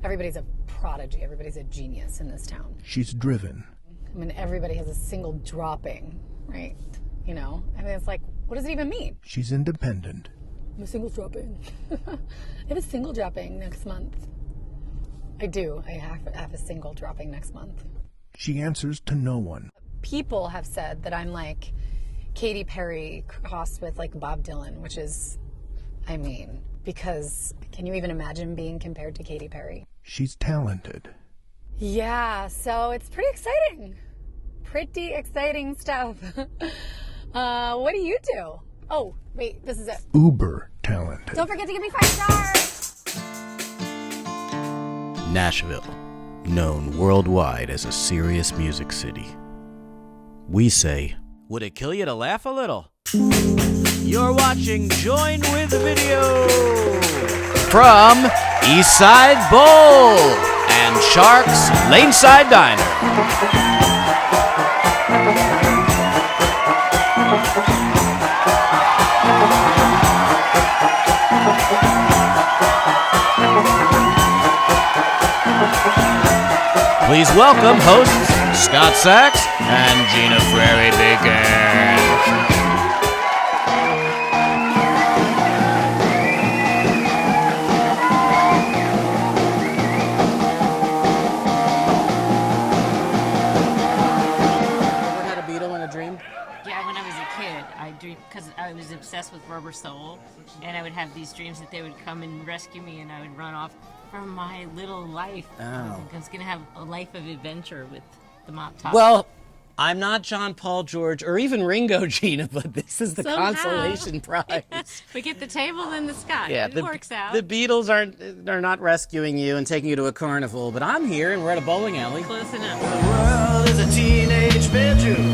everybody's a prodigy. Everybody's a genius in this town. She's driven. I mean, everybody has a single dropping, right? You know? I mean, it's like, what does it even mean? She's independent. I'm a single dropping. I have a single dropping next month. I do. I have a single dropping next month. She answers to no one. People have said that I'm like Katy Perry crossed with like Bob Dylan, which is, I mean, because can you even imagine being compared to Katy Perry? She's talented. Yeah, so it's pretty exciting. Pretty exciting stuff. What do you do? Oh, wait, this is it. Uber talented. Don't forget to give me 5 stars. Nashville, known worldwide as a serious music city. We say, would it kill you to laugh a little? You're watching Join with the Video from Eastside Bowl and Shark's Laneside Diner. Please welcome hosts Scot Sax and Gina Frary Bacon. Ever had a Beatle in a dream? Yeah, when I was a kid, I dreamed, because I was obsessed with Rubber Soul, and I would have these dreams that they would come and rescue me, and I would run off from my little life. Oh. I was going to have a life of adventure with the Mop Top. Well, I'm not John, Paul, George, or even Ringo, Gina, but this is the Somehow. consolation prize. We get the table in the sky. Yeah, it works out. The Beatles are not rescuing you and taking you to a carnival, but I'm here and we're at a bowling alley. Close enough. The world is a teenage bedroom.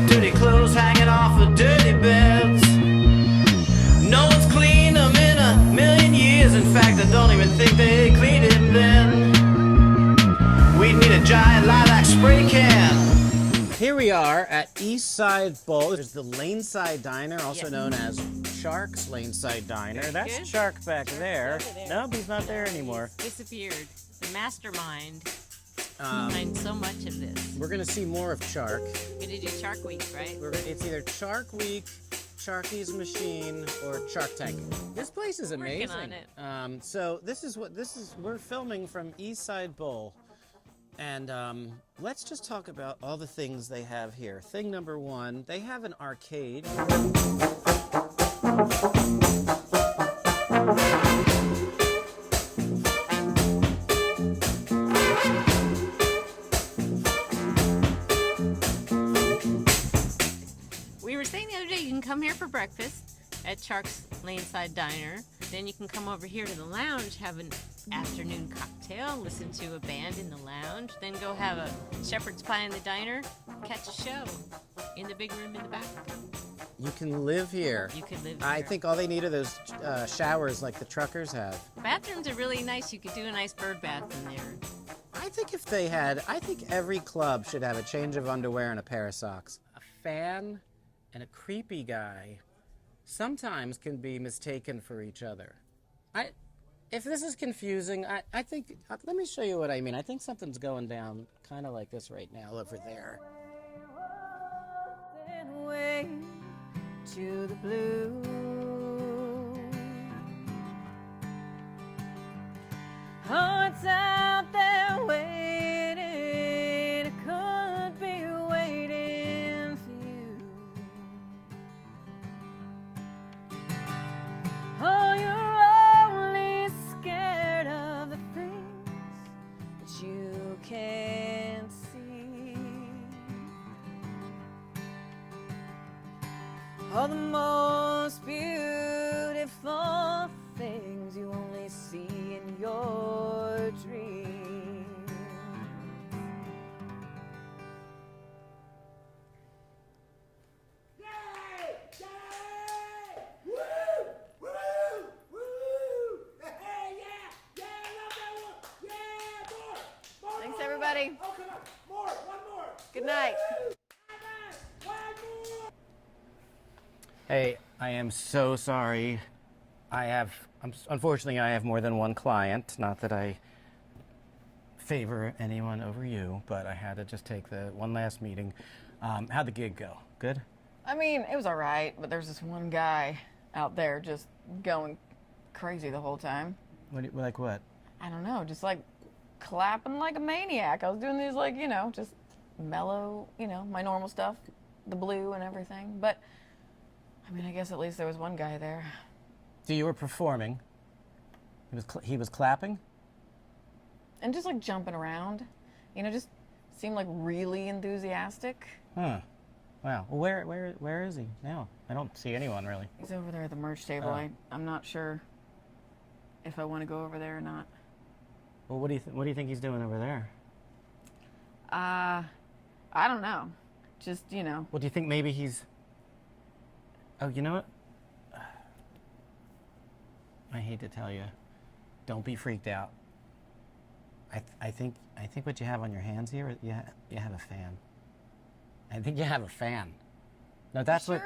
Dirty clothes hanging off of dirty beds. No one's cleaned them in a million years. In fact, I don't even think they cleaned him then. We'd need a giant lilac spray can. Here we are at Eastside Bowl. There's the Laneside Diner, also Yes. known as Shark's Laneside Diner. Very That's good. Shark back there. over there. Nope, he's not there anymore. Disappeared. The mastermind behind so much of this. We're going to see more of Shark. We're going to do Shark Week, right? It's either Shark Week, Sharky's Machine, or Shark Tank. This place is Working amazing. on it. So we're filming from Eastside Bowl. And let's just talk about all the things they have here. Thing number one, they have an arcade. We were saying the other day, you can come here for breakfast at Shark's Laneside Diner. Then you can come over here to the lounge, have an afternoon cocktail, listen to a band in the lounge, then go have a shepherd's pie in the diner, catch a show in the big room in the back. You can live here. You could live I here. think all they need are those showers like the truckers have. Bathrooms are really nice. You could do a nice bird bath in there. I think every club should have a change of underwear and a pair of socks. A fan and a creepy guy sometimes can be mistaken for each other. If this is confusing, I think, let me show you what I mean. I think something's going down kind of like this right now over there. Way to the blue. Hearts out there waiting, it could be waiting for you. Oh, you're only scared of the things that you can't see. All the most beautiful things you only see in your dreams. Thanks, everybody. Good night. Hey, I am so sorry. Unfortunately, I have more than one client. Not that I favor anyone over you, but I had to just take the one last meeting. How'd the gig go? Good? I mean, it was all right, but there's this one guy out there just going crazy the whole time. Like what? I don't know, just like clapping like a maniac. I was doing these like, you know, just mellow, you know, my normal stuff, the blue and everything. But, I mean, I guess at least there was one guy there. So you were performing. He was clapping? And just like jumping around, you know, just seemed like really enthusiastic. Huh. Wow. Well, where is he now? I don't see anyone really. He's over there at the merch table. Oh. I'm not sure if I want to go over there or not. Well, what do you think he's doing over there? I don't know. Just, you know. Well, do you think maybe he's... Oh, you know what? I hate to tell you. Don't be freaked out. I think what you have on your hands here, you have a fan. I think you have a fan. No, that's what...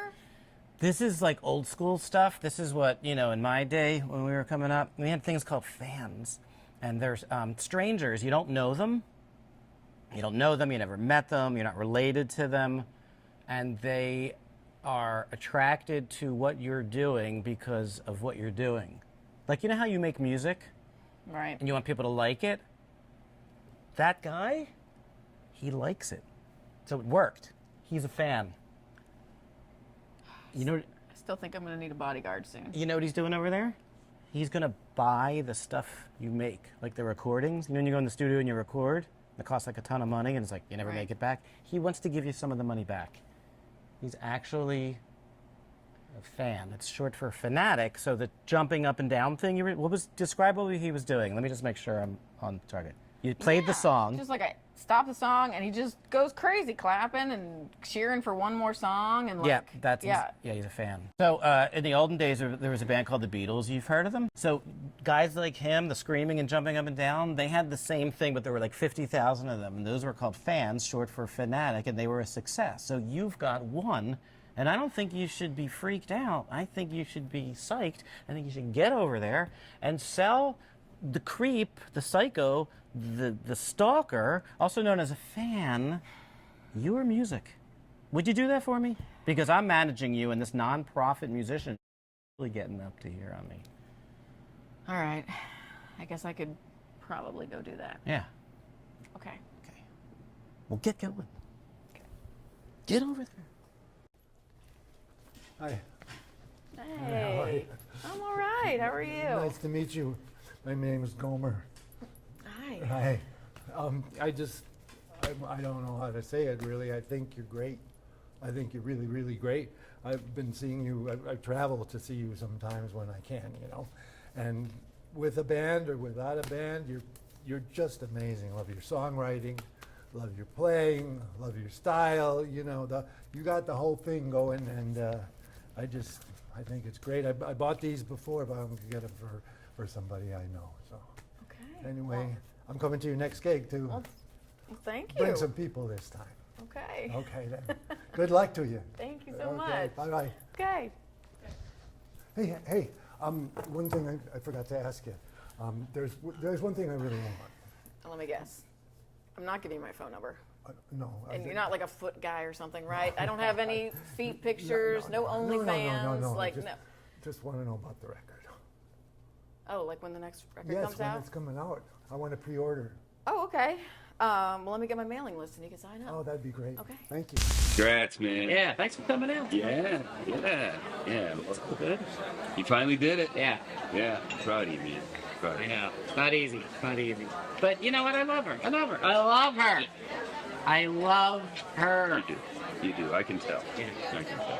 This is like old school stuff. This is what, you know, in my day when we were coming up, we had things called fans. And there's strangers. You don't know them. You don't know them. You never met them. You're not related to them. And they are attracted to what you're doing because of what you're doing. Like, you know how you make music? Right. And you want people to like it? That guy, he likes it. So it worked. He's a fan. You know, I still think I'm going to need a bodyguard soon. you know what he's doing over there? He's going to buy the stuff you make, like the recordings. You know when you go in the studio and you record, it costs like a ton of money and it's like you never make it back. He wants to give you some of the money back. He's actually a fan. It's short for fanatic, so the jumping up and down thing, describe what he was doing. Let me just make sure I'm on target. You played the song. Just like I stopped the song and he just goes crazy clapping and cheering for one more song and like yeah, he's a fan. So in the olden days there was a band called the Beatles. You've heard of them? So guys like him, the screaming and jumping up and down, they had the same thing, but there were like 50,000 of them, and those were called fans, short for fanatic, and they were a success. So you've got one, and I don't think you should be freaked out. I think you should be psyched. I think you should get over there and sell the creep, the psycho, the stalker, also known as a fan, your music. Would you do that for me? Because I'm managing you, and this non-profit musician is really getting up to here on me. All right. I guess I could probably go do that. Yeah. Okay. Okay. Well, get going. Okay. Get over there. Hi. Hey. How are you? I'm all right. How are you? Nice to meet you. My name is Gomer. Hi. Hi. I don't know how to say it really. I think you're great. I think you're really, really great. I've been seeing you, I travel to see you sometimes when I can, you know. And with a band or without a band, you're just amazing. Love your songwriting, love your playing, love your style, you know, you got the whole thing going, and I think it's great. I bought these before, but I'm gonna get them for somebody I know, so. Okay. Anyway, Well, I'm coming to your next gig too. well, thank you. Bring some people this time. Okay. Okay then. Good luck to you. Thank you so Okay, much. bye-bye. Okay. Hey, one thing I forgot to ask you. There's one thing I really want. Let me guess. I'm not giving you my phone number. No. And you're not like a foot guy or something, right? I don't have any feet pictures, no OnlyFans. No, like, just, no. Just want to know about the record. Oh, like when the next record Yes, comes when out? it's coming out. I want to pre-order. Oh, okay. Well, let me get my mailing list and you can sign up. Oh, that'd be great. Okay. Thank you. Congrats, man. Yeah, thanks for coming out. Yeah. Well, good. You finally did it. Yeah. Yeah. Proud of you, man. Proud of I you. know. It's not easy. It's not easy. But you know what? I love her. I love her. I love her. I love her. You do. I can tell. Yeah. I can tell.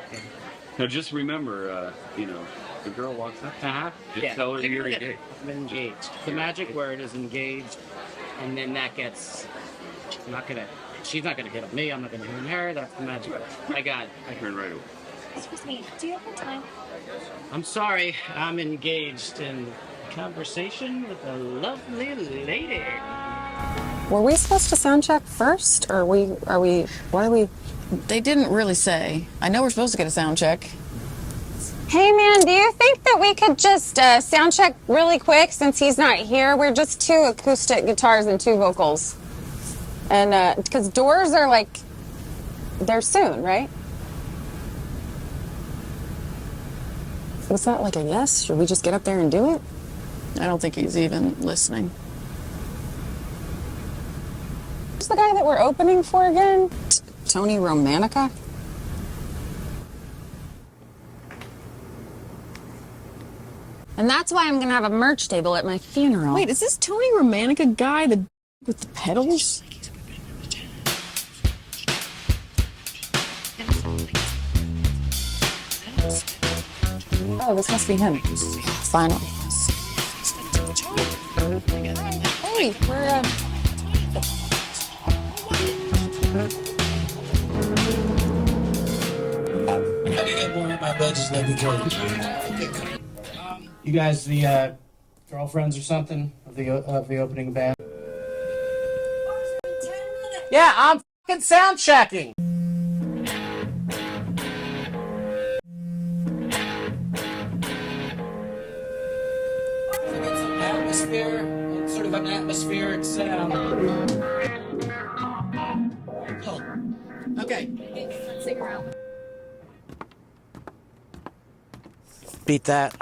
Now, just remember, the girl walks up. Just tell her you're engaged. I'm engaged. The magic word is engaged, and then that gets. She's not gonna hit on me. I'm not gonna hit on her. That's the magic word. I got it. Turn right away. Excuse me, do you have the time? I'm sorry. I'm engaged in conversation with a lovely lady. Were we supposed to sound check first, or are we? They didn't really say. I know we're supposed to get a sound check. Hey man, do you think that we could just sound check really quick since he's not here? We're just 2 acoustic guitars and 2 vocals. And because doors are like, they're soon, right? Was that like a yes? Should we just get up there and do it? I don't think he's even listening. Who's the guy that we're opening for again? Tony Romanica? And that's why I'm gonna have a merch table at my funeral. Wait, is this Tony Romanica guy with the pedals? Oh, this must be him. Finally. Hey, we're You guys the girlfriends or something of the opening band? Yeah, I'm fucking sound checking. Atmosphere, sort of an atmospheric sound. Oh, okay. Let's sing around. Beat that.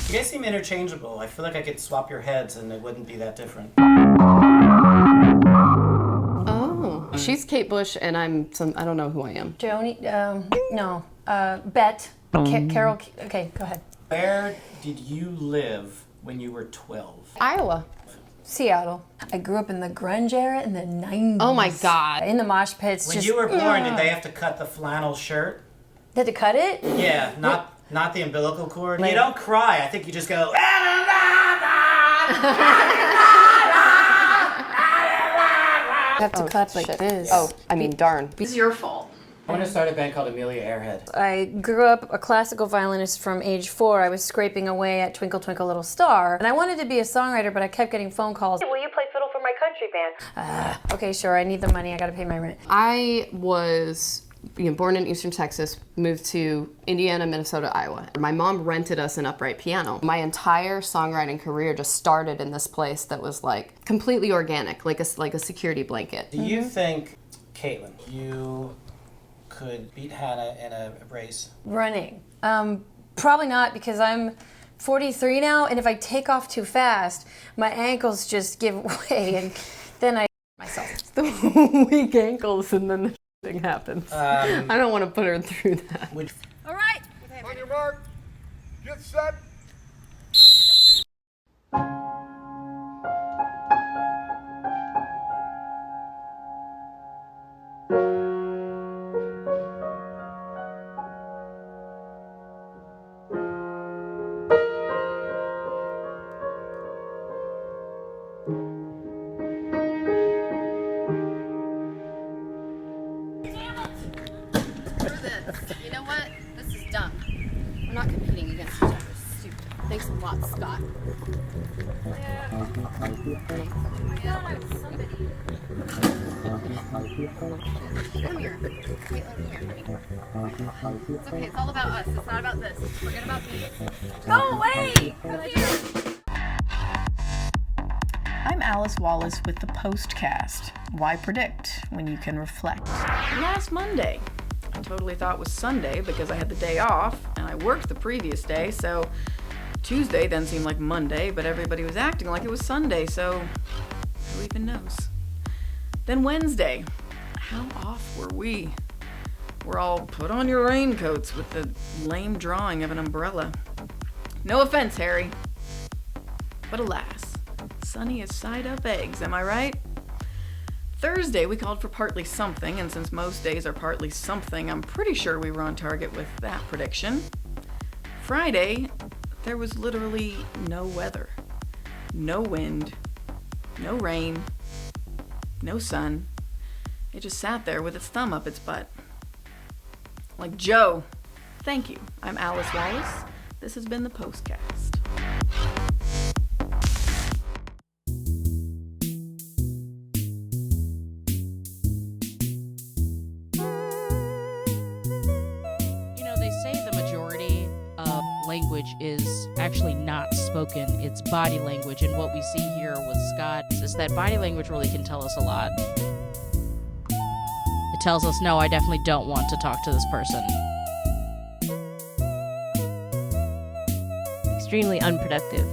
You guys seem interchangeable. I feel like I could swap your heads and it wouldn't be that different. Oh, she's Kate Bush and I'm some, I don't know who I am. Joni, no, Bet, Carol, okay, go ahead. Where did you live when you were 12? Iowa. Seattle. I grew up in the grunge era in the 90s. Oh my God. In the mosh pits. When you were born, did they have to cut the flannel shirt? They had to cut it? Yeah, not the umbilical cord. Like, you don't cry. I think you just go. Have to cut like this. Oh, I mean, darn. It's your fault. I want to start a band called Amelia Earhart. I grew up a classical violinist from age 4. I was scraping away at Twinkle Twinkle Little Star. And I wanted to be a songwriter, but I kept getting phone calls. Will you play fiddle for my country band? Okay, sure. I need the money. I got to pay my rent. I was born in Eastern Texas, moved to Indiana, Minnesota, Iowa. My mom rented us an upright piano. My entire songwriting career just started in this place that was like completely organic, like a security blanket. Do you think, Caitlin, you could beat Hannah in a race? Running. Probably not, because I'm 43 now, and if I take off too fast, my ankles just give way, and then I myself. The weak ankles, and then the thing happens. I don't want to put her through that. All right. On your mark, get set. You know what? This is dumb. We're not competing against each other. It's stupid. Thanks a lot, Scott. Come here. Caitlin, here. It's okay. It's all about us. It's not about this. Forget about me. Go away! Come here. I'm Alice Wallace with the Postcast. Why predict when you can reflect? Last Monday, I totally thought was Sunday because I had the day off and I worked the previous day, so Tuesday then seemed like Monday, but everybody was acting like it was Sunday, so who even knows? Then Wednesday, how off were we? We're all put on your raincoats with the lame drawing of an umbrella. No offense, Harry. But alas, sunny as side-up eggs, am I right? Thursday, we called for partly something, and since most days are partly something, I'm pretty sure we were on target with that prediction. Friday, there was literally no weather. No wind, no rain, no sun. It just sat there with its thumb up its butt. Like Joe. Thank you. I'm Alice Wallace. This has been the Postcast. language is actually not spoken, it's body language. And what we see here with Scott is that body language really can tell us a lot. It tells us, no, I definitely don't want to talk to this person. Extremely unproductive.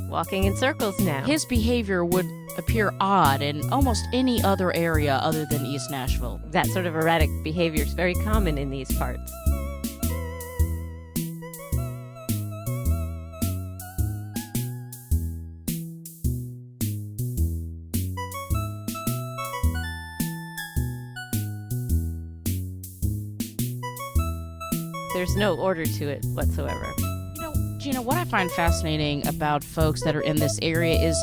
Walking in circles now. His behavior would appear odd in almost any other area other than East Nashville. That sort of erratic behavior is very common in these parts. There's no order to it whatsoever. Gina, what I find fascinating about folks that are in this area is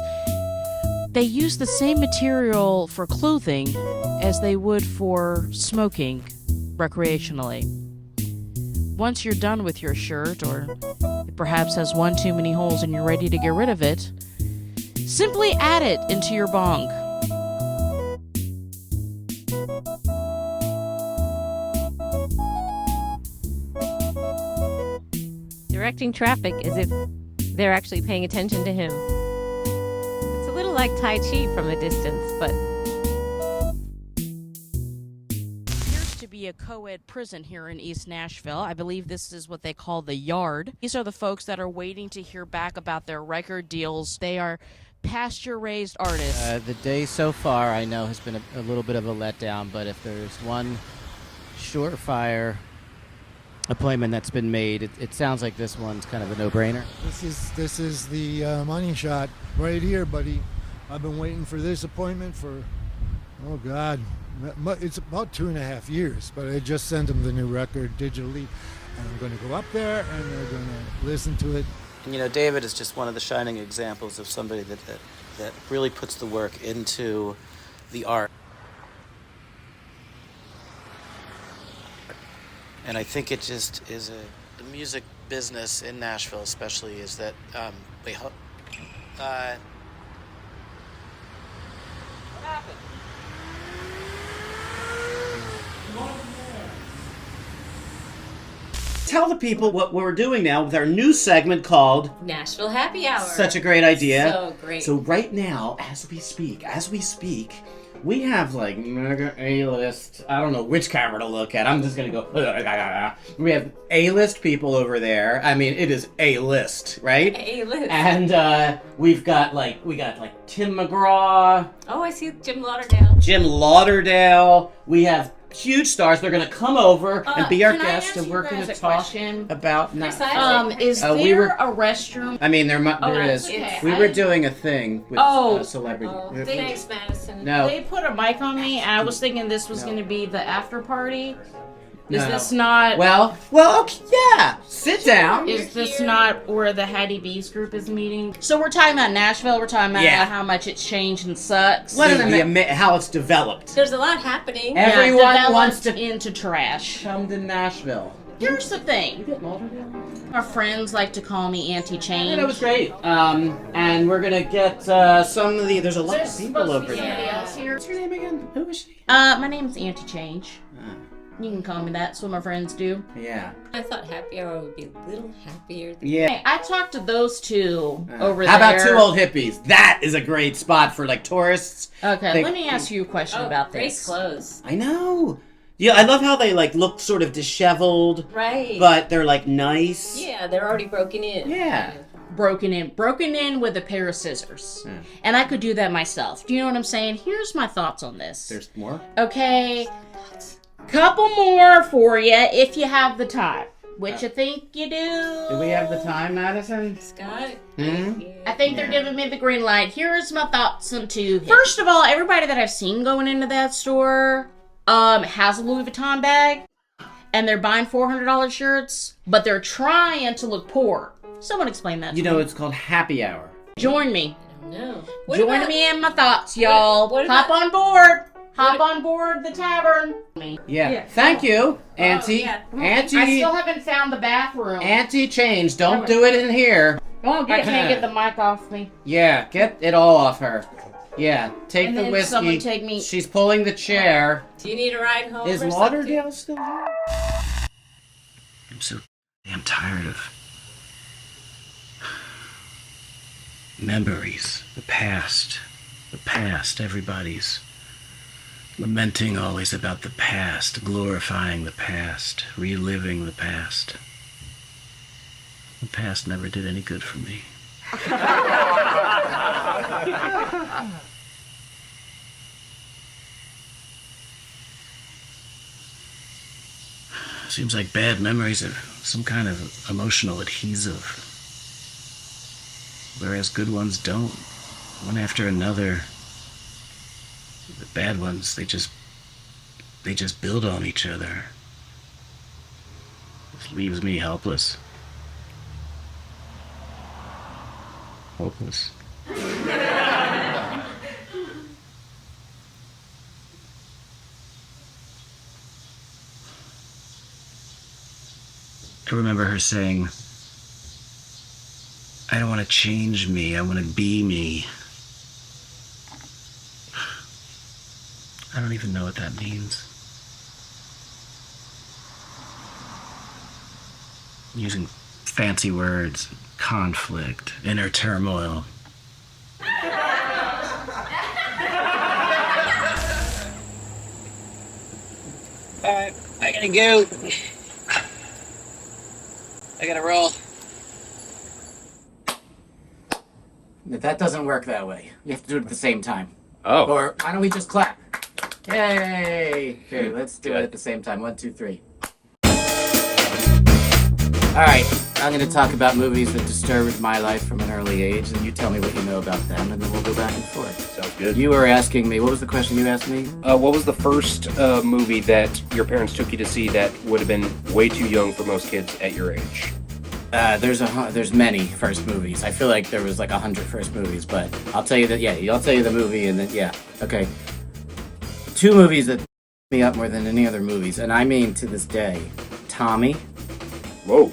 they use the same material for clothing as they would for smoking recreationally. Once you're done with your shirt, or it perhaps has one too many holes and you're ready to get rid of it, simply add it into your bong. Directing traffic as if they're actually paying attention to him. It's a little like Tai Chi from a distance, but... Appears to be a co-ed prison here in East Nashville. I believe this is what they call the Yard. These are the folks that are waiting to hear back about their record deals. They are pasture-raised artists. The day so far, I know, has been a little bit of a letdown, but if there's one surefire appointment that's been made, it sounds like this one's kind of a no-brainer. This is the money shot right here, buddy. I've been waiting for this appointment for, oh God, it's about 2.5 years, but I just sent them the new record digitally, and I'm going to go up there and they're going to listen to it. And, you know, David is just one of the shining examples of somebody that really puts the work into the art. And I think it just is the music business in Nashville especially is that, what happened? Tell the people what we're doing now with our new segment called Nashville Happy Hour. Such a great idea. So great. So right now, as we speak, we have like mega A-list. I don't know which camera to look at. I'm just gonna go. We have A-list people over there. I mean, it is A-list, right? A-list. And we got Tim McGraw. Oh, I see Jim Lauderdale. Jim Lauderdale. We have huge stars. They're going to come over and be our guests, and we're going to talk about. Is there a restroom? I mean, there is. Okay. We were doing a thing with a celebrity. Thanks, Madison. No. They put a mic on me, and I was thinking this was going to be the after party. Is this not... Well, okay, yeah. Sit down. Is this not where the Hattie B's group is meeting? So we're talking about Nashville. We're talking about how much it's changed and sucks. How it's developed. There's a lot happening. Everyone wants to into trash. Come to Nashville. Here's the thing. Our friends like to call me Auntie Change. Yeah, that was great. And we're gonna get some of the. There's a lot of people over there. Else here? What's your name again? Who is she? My name's Auntie Change. You can call me that. That's what my friends do. Yeah. I thought happy hour would be a little happier. Hey, I talked to those two over How there. about two old hippies? That is a great spot for like tourists. Okay, let me ask you a question about this. Great clothes. I know. Yeah, I love how they like look sort of disheveled. Right. But they're like nice. Yeah, they're already broken in. Yeah. Broken in with a pair of scissors. And I could do that myself. Do you know what I'm saying? Here's my thoughts on this. There's more? Okay. Couple more for you if you have the time. Which you think you do? Do we have the time, Madison? Scott? I think they're giving me the green light. Here's my thoughts on two. First of all, everybody that I've seen going into that store has a Louis Vuitton bag. And they're buying $400 shirts. But they're trying to look poor. Someone explain that to me. You know, it's called happy hour. Join me. No. Join me in my thoughts, y'all. What Hop on board. Hop on board the tavern. Yeah. Thank you, Auntie. Auntie. I still haven't found the bathroom. Auntie, change. Don't do it in here. I can't get the mic off me. Yeah, get it all off her. Yeah, take And the then whiskey. someone take me- She's pulling the chair. Do you need a ride home? Is or Lauderdale still here? I'm so damn tired of memories, the past, everybody's lamenting always about the past, glorifying the past, reliving the past. The past never did any good for me. Seems like bad memories are some kind of emotional adhesive, whereas good ones don't. One after another, the bad ones, they just build on each other. This leaves me helpless. Hopeless. I remember her saying, I don't want to change me, I want to be me. I don't even know what that means. Using fancy words, conflict, inner turmoil. Alright, I gotta go. I gotta roll. That doesn't work that way. You have to do it at the same time. Oh. Or why don't we just clap? Yay! Okay, let's do it at the same time. 1, 2, 3. Alright, I'm going to talk about movies that disturbed my life from an early age, and you tell me what you know about them, and then we'll go back and forth. Sounds good. You were asking me, what was the question you asked me? What was the first movie that your parents took you to see that would have been way too young for most kids at your age? There's many first movies. I feel like there was like 100 first movies, but I'll tell you that, I'll tell you the movie, and then, okay. 2 movies that me up more than any other movies, and I mean to this day, Tommy. Whoa.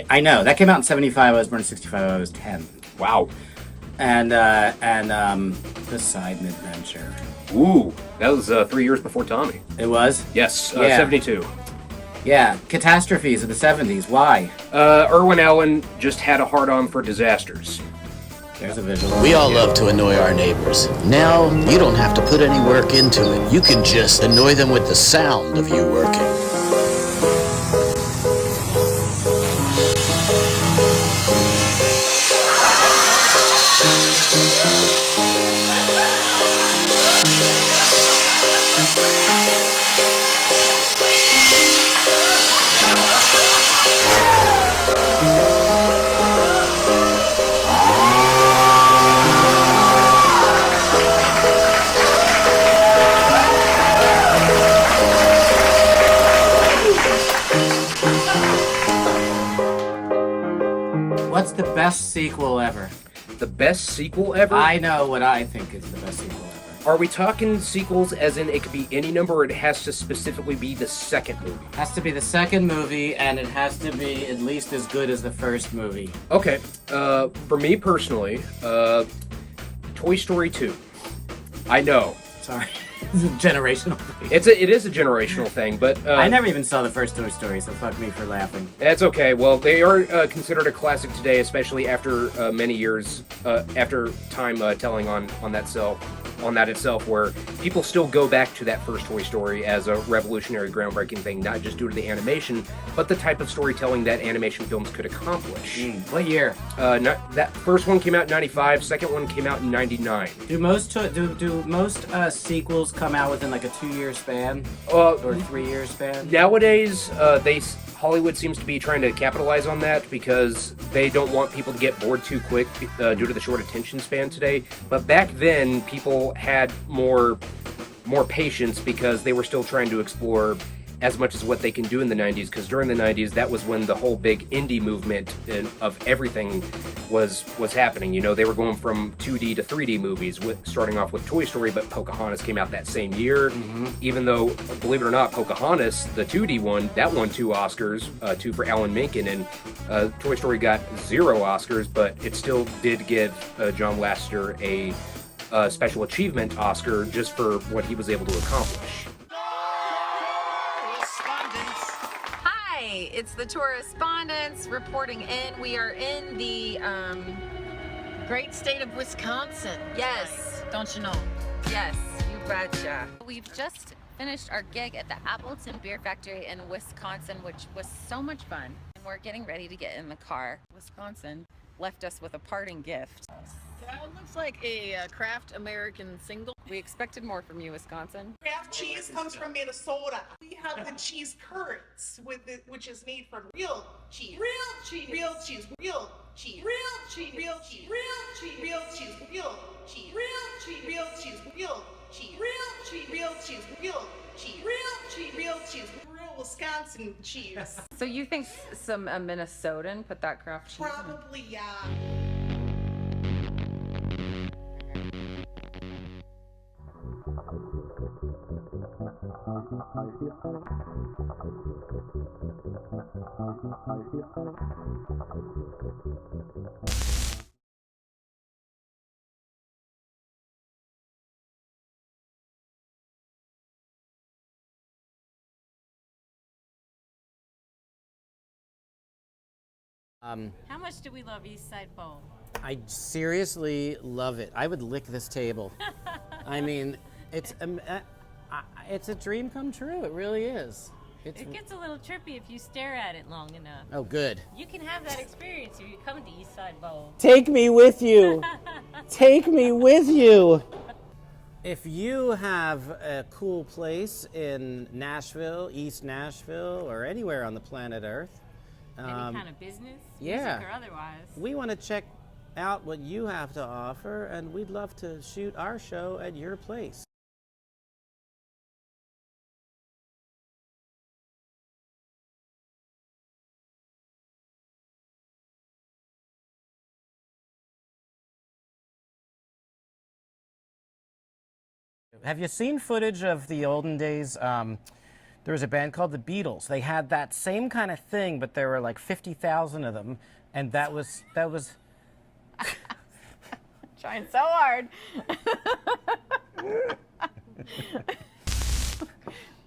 I know, that came out in 75, I was born in 65, I was 10. Wow. And Poseidon Adventure. Ooh, that was 3 years before Tommy. It was? Yes, 72. Yeah, catastrophes of the 70s, why? Irwin Allen just had a hard-on for disasters. There's a visual. We all love to annoy our neighbors. Now, you don't have to put any work into it. You can just annoy them with the sound of you working. What's the best sequel ever? The best sequel ever? I know what I think is the best sequel ever. Are we talking sequels as in it could be any number, or it has to specifically be the second movie? It has to be the second movie, and it has to be at least as good as the first movie. Okay. For me personally, Toy Story 2. I know. Sorry. It's a generational thing. It is a generational thing, but... I never even saw the first Toy Story, so fuck me for laughing. That's okay. Well, they are considered a classic today, especially after many years, after time telling on that itself, where people still go back to that first Toy Story as a revolutionary, groundbreaking thing, not just due to the animation, but the type of storytelling that animation films could accomplish. What year? That first one came out in 95, second one came out in 99. Do most sequels come out within like a 2-year span? Or 3-year span? Nowadays, Hollywood seems to be trying to capitalize on that because they don't want people to get bored too quick due to the short attention span today. But back then, people had more patience because they were still trying to explore as much as what they can do in the 90s, because during the 90s, that was when the whole big indie movement of everything was happening. You know, they were going from 2D to 3D movies, starting off with Toy Story, but Pocahontas came out that same year. Even though, believe it or not, Pocahontas, the 2D one, that won 2 Oscars, 2 for Alan Menken, and Toy Story got 0 Oscars, but it still did give John Lasseter a Special Achievement Oscar just for what he was able to accomplish. Hi, it's the Correspondents reporting in. We are in the great state of Wisconsin. Yes, don't you know? Yes, you betcha. We've just finished our gig at the Appleton Beer Factory in Wisconsin, which was so much fun. And we're getting ready to get in the car. Wisconsin left us with a parting gift. That looks like a Kraft American single. We expected more from you, Wisconsin. Kraft cheese comes from Minnesota. We have the cheese curds, which is made from real cheese. Real cheese. Real cheese. Real cheese. Real cheese. Real cheese. Real cheese. Real cheese. Real cheese. Real cheese. Real cheese. Real cheese. Real cheese. Real cheese. Real cheese. Real cheese. Real cheese. Real Wisconsin cheese. So you think some Minnesotan put that Kraft cheese in? Probably, yeah. How much do we love East Side Bowl? I seriously love it. I would lick this table. I mean, it's a dream come true. It really is. It gets a little trippy if you stare at it long enough. Oh, good. You can have that experience if you come to East Side Bowl. Take me with you. Take me with you. If you have a cool place in Nashville, East Nashville, or anywhere on the planet Earth, Any kind of business, yeah, music or otherwise. we want to check out what you have to offer, and we'd love to shoot our show at your place. Have you seen footage of the olden days? There was a band called the Beatles. They had that same kind of thing, but there were like 50,000 of them, and that was Trying so hard.